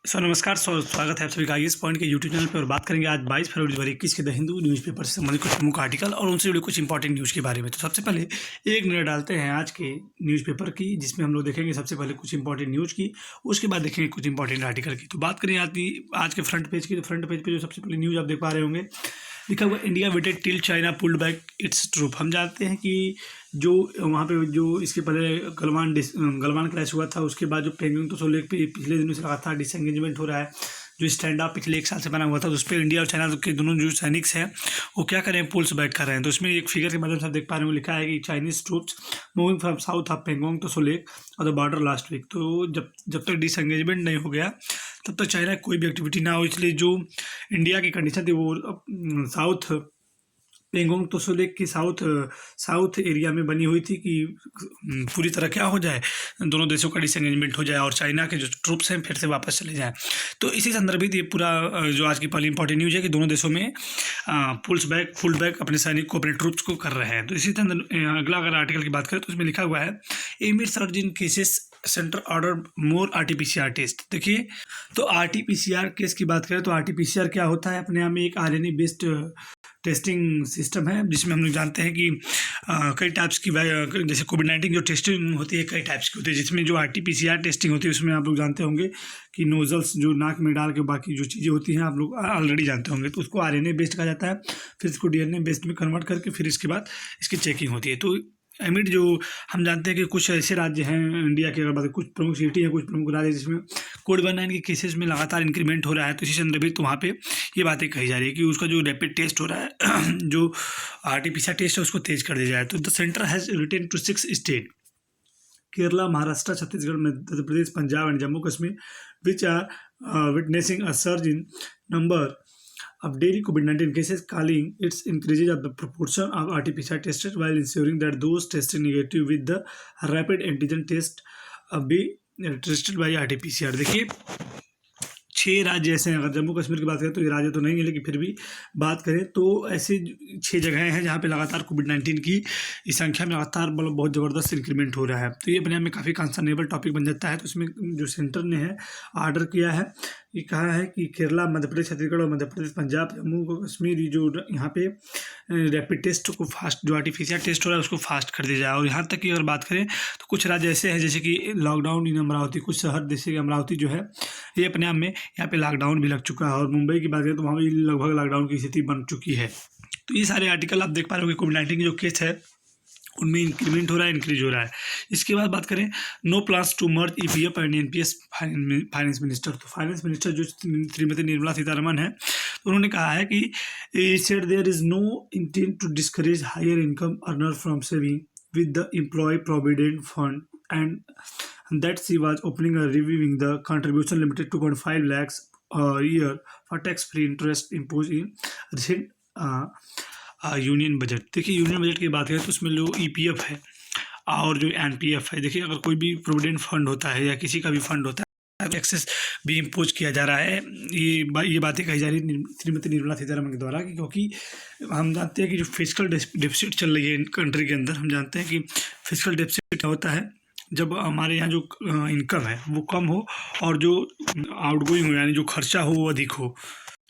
Sir नमस्कार। स्वागत है आप सभी का इस पॉइंट के यूट्यूब चैनल पर। और बात करेंगे आज 22 फरवरी 2021 के द हिंदू न्यूज़पेपर से संबंधित कुछ प्रमुख आर्टिकल और उनसे जुड़े कुछ इंपॉर्टेंट न्यूज़ के बारे में। तो सबसे पहले एक नज़र डालते हैं आज के न्यूज़पेपर की, जिसमें हम लोग देखेंगे सबसे पहले कुछ इंपॉर्टेंट न्यूज़ की, उसके बाद देखेंगे कुछ इंपॉर्टेंट आर्टिकल की। तो बात करें आज के फ्रंट पेज की, तो फ्रंट पेज पर जो सबसे पहले न्यूज़ आप देख पा रहे होंगे, लिखा हुआ India waited till China pulled back its troop. हम जानते हैं कि जो वहाँ पे जो इसके पहले गलवान क्लैश हुआ था, उसके बाद जो पेंगोंग त्सो लेक पे पिछले दिनों से लगातार डिसएंगेजमेंट हो रहा है। जो स्टैंड अप पिछले 1 साल से बना हुआ था, तो उस पर इंडिया और चाइना के दोनों जो सैनिक हैं वो क्या कर रहे हैं, पुल्स बैक कर रहे हैं। तो इसमें एक फिगर के माध्यम से आप देख पा रहे हो, लिखा है कि Chinese troops moving from south of Pangong Tso lake और द बॉर्डर लास्ट वीक। तो जब तक डिसएंगेजमेंट नहीं हो गया तब तक चाइना कोई भी एक्टिविटी ना हो, इसलिए जो इंडिया की कंडीशन थी वो साउथ पेंगोंग त्सो लेक की साउथ एरिया में बनी हुई थी कि पूरी तरह क्या हो जाए, दोनों देशों का डिसएंगेजमेंट हो जाए और चाइना के जो ट्रूप्स हैं फिर से वापस चले जाएं। तो इसी संदर्भित ये पूरा जो आज की पहली इंपॉर्टेंट न्यूज़ है कि दोनों देशों में फुल बैक अपने सैनिक को, अपने ट्रूप्स को कर रहे हैं। तो इसी तरह अगला अगर आर्टिकल की बात करें तो उसमें लिखा हुआ है amid surge in cases centre order more RTPCR test. देखिए, तो आरटीपीसीआर केस की बात करें तो आरटीपीसीआर क्या होता है, अपने आप में एक आरएनए बेस्ड टेस्टिंग सिस्टम है, जिसमें हम लोग जानते हैं कि कई टाइप्स की, जैसे कोविड-19 जो टेस्टिंग होती है कई टाइप्स की होती है, जिसमें जो आरटीपीसीआर टेस्टिंग होती है उसमें आप लोग जानते होंगे कि नोजल्स जो नाक में डाल के बाकी जो चीज़ें होती हैं आप लोग ऑलरेडी जानते होंगे, तो उसको आरएनए बेस्ड कहा जाता है। फिर इसको डीएनए बेस्ड में कन्वर्ट करके फिर इसके बाद इसकी चेकिंग होती है। तो एमिड जो हम जानते हैं कि कुछ ऐसे राज्य हैं इंडिया के, अगर बात कुछ प्रमुख सिटी है, कुछ प्रमुख राज्य जिसमें कोविड-19 के केसेस में लगातार इंक्रीमेंट हो रहा है, तो इसी संदर्भित तो वहाँ पे ये बातें कही जा रही है कि उसका जो रैपिड टेस्ट हो रहा है जो आरटीपीसीआर टेस्ट है उसको तेज कर दिया जाए। तो the centre has written to 6 state Kerala, Maharashtra, Chhattisgarh, Madhya Pradesh, Punjab and Jammu Kashmir which are witnessing a surge in number of daily COVID-19 cases, calling its increases of the proportion of RT-PCR tested while ensuring that those tested negative with the rapid antigen test be tested by RT-PCR। देखिए, 6 राज्य ऐसे हैं, अगर जम्मू कश्मीर की बात करें तो ये राज्य तो नहीं है, लेकिन फिर भी बात करें तो ऐसे 6 जगहें हैं जहाँ पे लगातार कोविड-19 की इस संख्या में लगातार बहुत ज़बरदस्त इंक्रीमेंट हो रहा है। तो ये अपने आप में काफ़ी कंसर्नेबल टॉपिक बन जाता है। तो इसमें जो सेंटर ने है ऑर्डर किया है, ये कहा है कि केरला, मध्य प्रदेश, छत्तीसगढ़ और मध्य प्रदेश, पंजाब, जम्मू कश्मीर जो यहाँ पे रैपिड टेस्ट को फास्ट, जो आरटीपीसीआर टेस्ट हो रहा है उसको फास्ट कर दिया जाए। और यहाँ तक कि अगर बात करें तो कुछ राज्य ऐसे हैं जैसे कि लॉकडाउन इन अमरावती, कुछ शहर जैसे कि अमरावती जो है ये अपने आप में यहाँ पे लॉकडाउन भी लग चुका है, और मुंबई की बात करें तो वहाँ भी लगभग लॉकडाउन की स्थिति बन चुकी है। तो ये सारे आर्टिकल आप देख पा रहे हो कि कोविड-19 के जो केस है उनमें इंक्रीमेंट हो रहा है, इंक्रीज हो रहा है। इसके बाद बात करें no plans to merge EPF and NPS, finance minister. तो फाइनेंस मिनिस्टर जो श्रीमती निर्मला सीतारमण है, तो उन्होंने कहा है कि said there is no intent to discourage higher income earner from saving with the employ provident fund and that she was opening or reviewing the contribution limited 2.5 lakhs a year for tax-free interest imposed in recent union budget. देखिए, union budget की बात करें तो उसमें जो EPF है और जो एनपीएफ है, देखिए अगर कोई भी प्रोविडेंट फंड होता है या किसी का भी फंड होता है, टैक्सेस भी इम्पोज किया जा रहा है। ये बातें कही जा रही है श्रीमती निर्मला सीतारमण के द्वारा, क्योंकि हम जानते हैं कि जो फिजिकल डेफिसिट चल रही है कंट्री के अंदर, हम जानते हैं कि फिजिकल डेफिसिट होता है जब हमारे यहाँ जो इनकम है वो कम हो और जो आउटगोइंग हो, यानी जो खर्चा हो वो अधिक हो।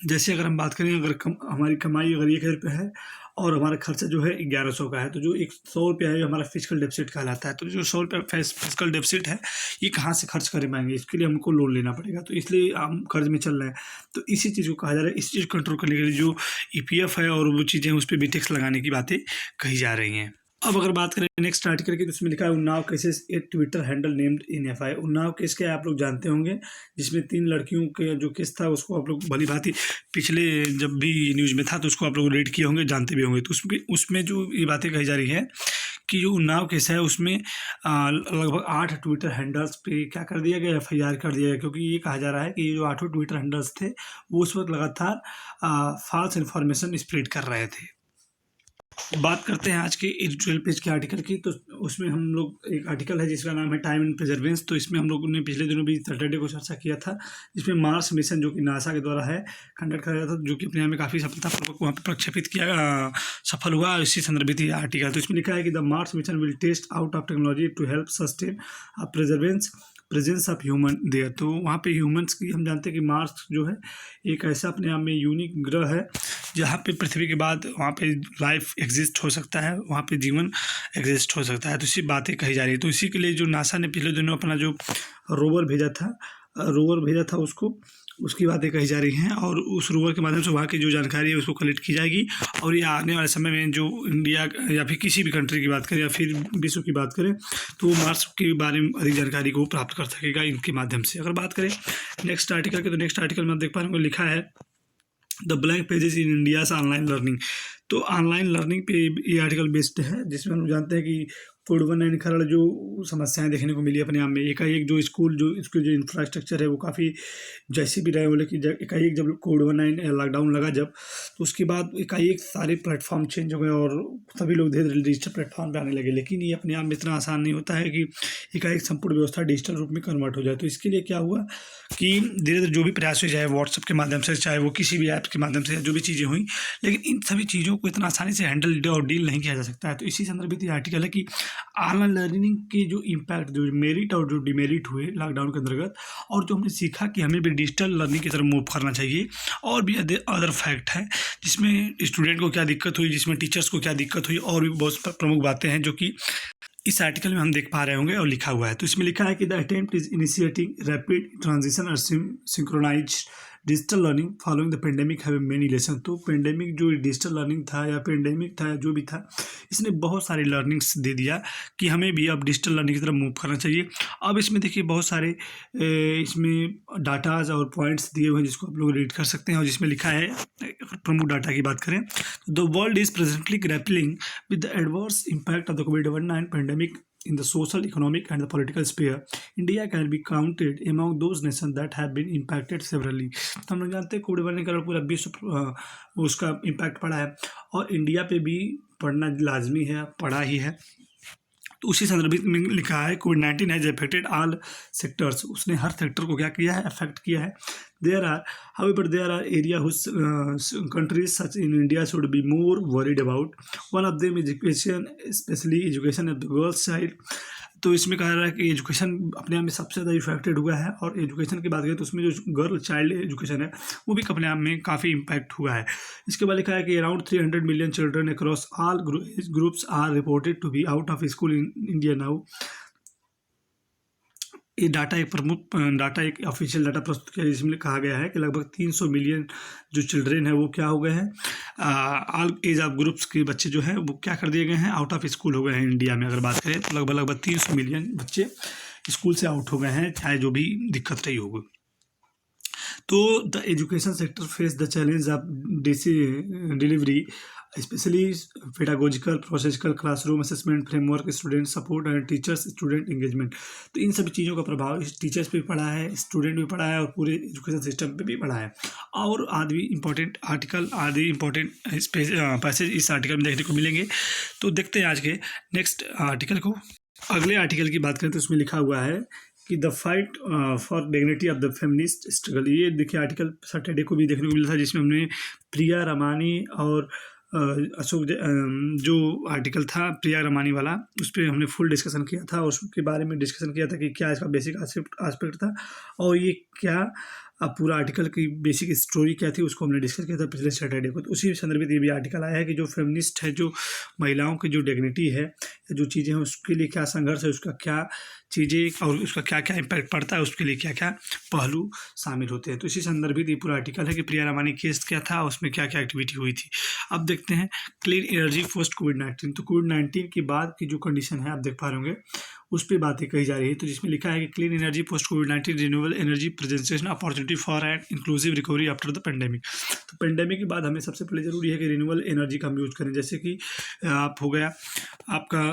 जैसे अगर हम बात करें, अगर हमारी कमाई अगर 1,000 रुपये है और हमारा खर्चा जो है 1100 का है, तो जो 100 रुपया है हमारा फिजिकल डेफिसिट कहलाता है। तो जो 100 रुपया फिजिकल डेफिसिट है ये कहाँ से खर्च कर पाएंगे, इसके लिए हमको लोन लेना पड़ेगा, तो इसलिए हम कर्ज में चल रहे हैं। तो इसी चीज़ को कहा जा रहा है, इस चीज़ को कंट्रोल करने के लिए जो ईपीएफ है और वो चीज़ें उस पर भी टैक्स लगाने की बातें कही जा रही हैं। अब अगर बात करें नेक्स्ट आर्टिकल की, तो उसमें लिखा है Unnao cases A Twitter handle named in FI. Unnao case क्या आप लोग जानते होंगे, जिसमें 3 लड़कियों के जो केस था उसको आप लोग भली भांति पिछले जब भी न्यूज़ में था तो उसको आप लोग रीड किए होंगे, जानते भी होंगे। तो उसमें जो ये बातें कही जा रही है कि जो उन्नाव केस है उसमें लगभग 8 ट्विटर हैंडल्स पे क्या कर दिया गया, एफआईआर कर दिया गया, क्योंकि ये कहा जा रहा है कि ये जो 8 ट्विटर हैंडल्स थे वो उस वक्त लगातार फॉल्स इन्फॉर्मेशन स्प्रेड कर रहे थे। बात करते हैं आज के एडिटोरियल पेज के आर्टिकल की, तो उसमें हम लोग एक आर्टिकल है जिसका नाम है टाइम एंड प्रिजर्वेंस। तो इसमें हम लोगों ने पिछले दिनों भी सैटरडे को चर्चा किया था, जिसमें मार्स मिशन जो कि नासा के द्वारा है कंडक्ट किया गया था, जो कि अपने में काफ़ी सफलतापूर्वक वहाँ पर प्रक्षेपित किया, सफल हुआ। इसी संदर्भित ये आर्टिकल, तो इसमें लिखा है कि the Mars mission will test out of technology to help sustain preservance presence of human there. तो वहाँ पे ह्यूमंस की हम जानते हैं कि मार्स जो है एक ऐसा अपने आप में यूनिक ग्रह है जहाँ पे पृथ्वी के बाद वहाँ पे लाइफ एग्जिस्ट हो सकता है, वहाँ पे जीवन एग्जिस्ट हो सकता है। तो इसी बातें कही जा रही है। तो इसी के लिए जो नासा ने पिछले दिनों अपना जो रोवर भेजा था उसकी बातें कही जा रही हैं, और उस रोवर के माध्यम से वहाँ की जो जानकारी है उसको कलेक्ट की जाएगी। और ये आने वाले समय में जो इंडिया या फिर किसी भी कंट्री की बात करें या फिर विश्व की बात करें तो वो मार्स के बारे में अधिक जानकारी को प्राप्त कर सकेगा इनके माध्यम से। अगर बात करें नेक्स्ट आर्टिकल की, तो नेक्स्ट आर्टिकल में आप देख पा रहे हैं लिखा है the blank pages in India's online learning. तो ऑनलाइन लर्निंग पे ये आर्टिकल बेस्ड है, जिसमें हम जानते हैं कि कोविड-19 के कारण जो समस्याएं देखने को मिली अपने आप में, एकाएक जो स्कूल जो इसके जो इंफ्रास्ट्रक्चर है वो काफ़ी जैसे भी रहे हो, लेकिन एकाएक जब कोविड-19 लॉकडाउन लगा जब, तो उसके बाद एकाएक सारे प्लेटफॉर्म चेंज हो गए और सभी लोग धीरे धीरे डिजिटल प्लेटफॉर्म पे आने लगे। लेकिन ये अपने आप में इतना आसान नहीं होता है कि एकाएक संपूर्ण व्यवस्था डिजिटल रूप में कन्वर्ट हो जाए। तो इसके लिए क्या हुआ कि धीरे धीरे जो भी प्रयास हुए, चाहे व्हाट्सएप के माध्यम से, चाहे वो किसी भी ऐप के माध्यम से, जो भी चीज़ें हुई, लेकिन इन सभी चीज़ों को इतना आसानी से हैंडल और डील नहीं किया जा सकता है। तो इसी संदर्भ में ये आर्टिकल है कि ऑनलाइन लर्निंग के जो इम्पैक्ट, जो मेरिट और जो डिमेरिट हुए लॉकडाउन के अंतर्गत, और जो हमने सीखा कि हमें भी डिजिटल लर्निंग की तरफ मूव करना चाहिए, और भी अदर फैक्ट है जिसमें स्टूडेंट को क्या दिक्कत हुई, जिसमें टीचर्स को क्या दिक्कत हुई, और भी बहुत प्रमुख बातें हैं जो कि इस आर्टिकल में हम देख पा रहे होंगे और लिखा हुआ है। तो इसमें लिखा है कि the attempt is initiating rapid transition और synchronised digital learning following the pandemic have many lesson. तो पेंडेमिक जो डिजिटल लर्निंग था या पेंडेमिक था जो भी था, इसने बहुत सारी लर्निंग्स दे दिया कि हमें भी अब डिजिटल लर्निंग की तरफ मूव करना चाहिए। अब इसमें देखिए बहुत सारे इसमें डाटाज और पॉइंट्स दिए हुए हैं जिसको आप लोग रीड कर सकते हैं, और जिसमें लिखा है, प्रमुख डाटा की बात करें, the world is presently grappling with the adverse impact of the covid pandemic in the social, economic, and the political sphere. India can be counted among those nations that have been impacted severely. तो हम लोग जानते हैं Covid के कारण पूरा विश्व उसका इम्पैक्ट पड़ा है, और इंडिया पे भी पड़ना लाजमी है, पड़ा ही है। तो उसी संदर्भ में लिखा है कोविड-19 हैज अफेक्टेड ऑल सेक्टर्स। उसने हर सेक्टर को क्या किया है, अफेक्ट किया है। However, there are areas whose countries such in India should be more worried about. One of them is education, especially education of the girls' child. तो इसमें कहा रहा है कि एजुकेशन अपने आप में सबसे ज़्यादा इफेक्टेड हुआ है, और एजुकेशन की बात करें तो उसमें जो गर्ल चाइल्ड एजुकेशन है वो भी अपने आप में काफ़ी इम्पैक्ट हुआ है। इसके बाद लिखा है कि around 300 million children across all groups are reported to be out of school in India now. ये डाटा एक प्रमुख डाटा, एक ऑफिशियल डाटा प्रस्तुत किया जिसमें कहा गया है कि लगभग 300 मिलियन जो चिल्ड्रेन है वो क्या हो गए हैं, ऑल एज ऑफ ग्रुप्स के बच्चे जो हैं वो क्या कर दिए गए हैं, आउट ऑफ स्कूल हो गए हैं। इंडिया में अगर बात करें तो लगभग 300 मिलियन बच्चे स्कूल से आउट हो गए हैं, चाहे जो भी दिक्कत रही होगी। तो the education sector face the challenge of delivery specially pedagogical, processical, classroom assessment framework, student support and teachers student engagement. तो इन सभी चीज़ों का प्रभाव टीचर्स पे भी पड़ा है, स्टूडेंट भी पड़ा है, और पूरे एजुकेशन सिस्टम पे भी पड़ा है। और आदि इंपॉर्टेंट पैसेज इस आर्टिकल में देखने को मिलेंगे। तो देखते हैं आज के नेक्स्ट आर्टिकल को। अगले आर्टिकल की बात करें तो उसमें लिखा हुआ है कि the fight for dignity of the feminist struggle. ये देखिए आर्टिकल सैटरडे को भी देखने को मिला था, जिसमें हमने प्रिया रमानी और अशोक जो आर्टिकल था प्रिया रमानी वाला, उस पर हमने फुल डिस्कशन किया था, और उसके बारे में डिस्कशन किया था कि क्या इसका बेसिक आस्पेक्ट था और ये क्या पूरा आर्टिकल की बेसिक स्टोरी क्या थी, उसको हमने डिस्कस किया था पिछले सैटरडे को। तो उसी संदर्भ में ये भी आर्टिकल आया है कि जो फेमिनिस्ट है, जो महिलाओं की जो डिग्निटी है, जो चीज़ें हैं उसके लिए क्या संघर्ष है, उसका क्या चीज़ें और उसका क्या क्या इम्पैक्ट पड़ता है, उसके लिए क्या क्या पहलू शामिल होते हैं। तो इसी संदर्भ में ये पूरा आर्टिकल है कि प्रिया रमानी केस क्या था, उसमें क्या क्या एक्टिविटी हुई थी। अब देखते हैं क्लीन एनर्जी पोस्ट कोविड-19। तो कोविड-19 के बाद की जो कंडीशन है आप देख पा रहे होंगे, उस पर बातें कही जा रही है। तो जिसमें लिखा है कि clean energy post covid renewable energy presentation opportunity for and inclusive recovery after the pandemic. तो पेंडेमिक के बाद हमें सबसे पहले ज़रूरी है कि रिन्यूएबल एनर्जी का हम यूज़ करें, जैसे कि आप हो गया आपका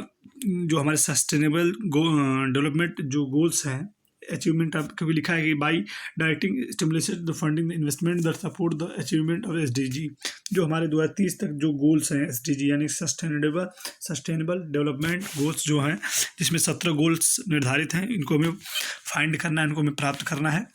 जो हमारे सस्टेनेबल डेवलपमेंट जो गोल्स हैं, अचीवमेंट आप कभी लिखा है कि by directing stimulation the funding the investment the support the achievement of SDG। जो हमारे 2030 तक जो गोल्स हैं SDG यानी सस्टेनेबल डेवलपमेंट गोल्स जो हैं, जिसमें 17 गोल्स निर्धारित हैं, इनको हमें फाइंड करना है, इनको हमें प्राप्त करना है।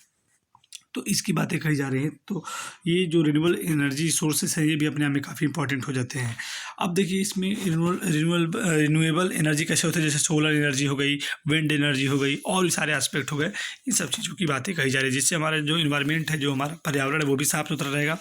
तो इसकी बातें कही जा रही हैं। तो ये जो रिन्यूएबल एनर्जी सोर्सेस हैं ये भी अपने आप में काफ़ी इंपॉर्टेंट हो जाते हैं। अब देखिए इसमें रिन्यूएबल एनर्जी कैसे होते हैं, जैसे सोलर एनर्जी हो गई, विंड एनर्जी हो गई, और भी सारे एस्पेक्ट हो गए। इन सब चीज़ों की बातें कही जा रही है, जिससे हमारा जो इन्वायरमेंट है, जो हमारा पर्यावरण है, वो भी साफ सुथरा रहेगा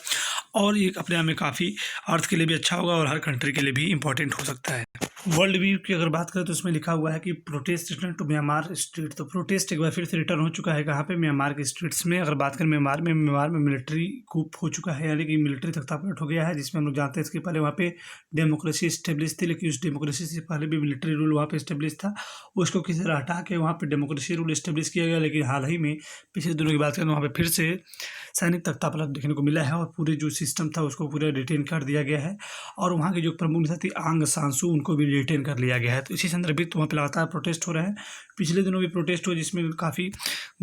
और ये अपने आप में काफ़ी अर्थ के लिए भी अच्छा होगा और हर कंट्री के लिए भी इंपॉर्टेंट हो सकता है। वर्ल्ड व्यू की अगर बात करें तो उसमें लिखा हुआ है कि protest return to Myanmar street. तो प्रोटेस्ट एक बार फिर से रिटर्न हो चुका है कहाँ पे, म्यांमार के स्ट्रीट्स में। अगर बात करें म्यांमार में मिलिट्री कूप हो चुका है, यानी कि मिलिट्री तख्तापलट हो गया है, जिसमें हम लोग जानते हैं इसके पहले वहाँ पे डेमोक्रेसी स्टेब्लिश थी, लेकिन उस डेमोक्रेसी से पहले भी मिलिट्री रूल वहाँ पे स्टेब्लिश था। उसको किसी तरह हटा के वहाँ पे डेमोक्रेसी रूल स्टेब्लिश किया गया, लेकिन हाल ही में पिछले दिनों की बात करें तो वहाँ पे फिर से सैनिक तख्तापलट देखने को मिला है और पूरे जो सिस्टम था उसको पूरा रिटेन कर दिया गया है और वहाँ की जो प्रमुख नेता थी आंग सान सू उनको भी रिटेन कर लिया गया है। तो इसी संदर्भित वहाँ पे लगातार प्रोटेस्ट हो रहे हैं। पिछले दिनों भी प्रोटेस्ट हुआ जिसमें काफ़ी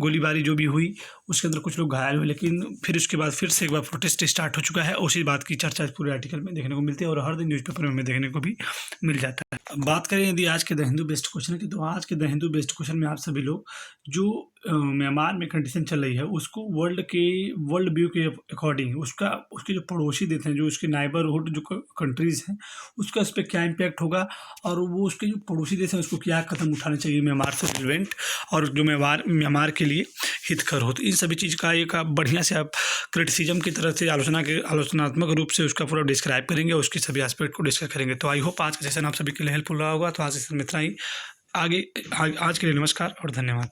गोलीबारी जो भी हुई उसके अंदर कुछ लोग घायल हुए, लेकिन फिर उसके बाद फिर से एक बार प्रोटेस्ट स्टार्ट हो चुका है। उसी बात की चर्चा इस पूरे आर्टिकल में देखने को मिलती है और हर दिन न्यूज़पेपर में हमें देखने को भी मिल जाता है। अब बात करें यदि आज के द हिंदू बेस्ट क्वेश्चन की, तो आज के द हिंदू बेस्ट क्वेश्चन में आप सभी लोग जो म्यांमार में कंडीशन चल रही है उसको वर्ल्ड व्यू के अकॉर्डिंग उसके जो पड़ोसी देश हैं, जो उसके नाइबरहुड जो कंट्रीज़ हैं, उसका उस पर क्या इम्पैक्ट होगा और वो उसके जो पड़ोसी देश हैं उसको क्या कदम उठाने चाहिए म्यांमार से रिलेवेंट और जो म्यांमार के लिए हितकर हो। तो इन सभी चीज़ का एक बढ़िया से आप क्रिटिसिज्म की तरह से आलोचनात्मक रूप से उसका पूरा डिस्क्राइब करेंगे, उसके सभी एस्पेक्ट को डिस्कस करेंगे। तो आई होप आज का सेशन आप सभी के लिए हेल्पफुल रहा होगा। तो आज सेशन में इतना ही। आज के लिए नमस्कार और धन्यवाद।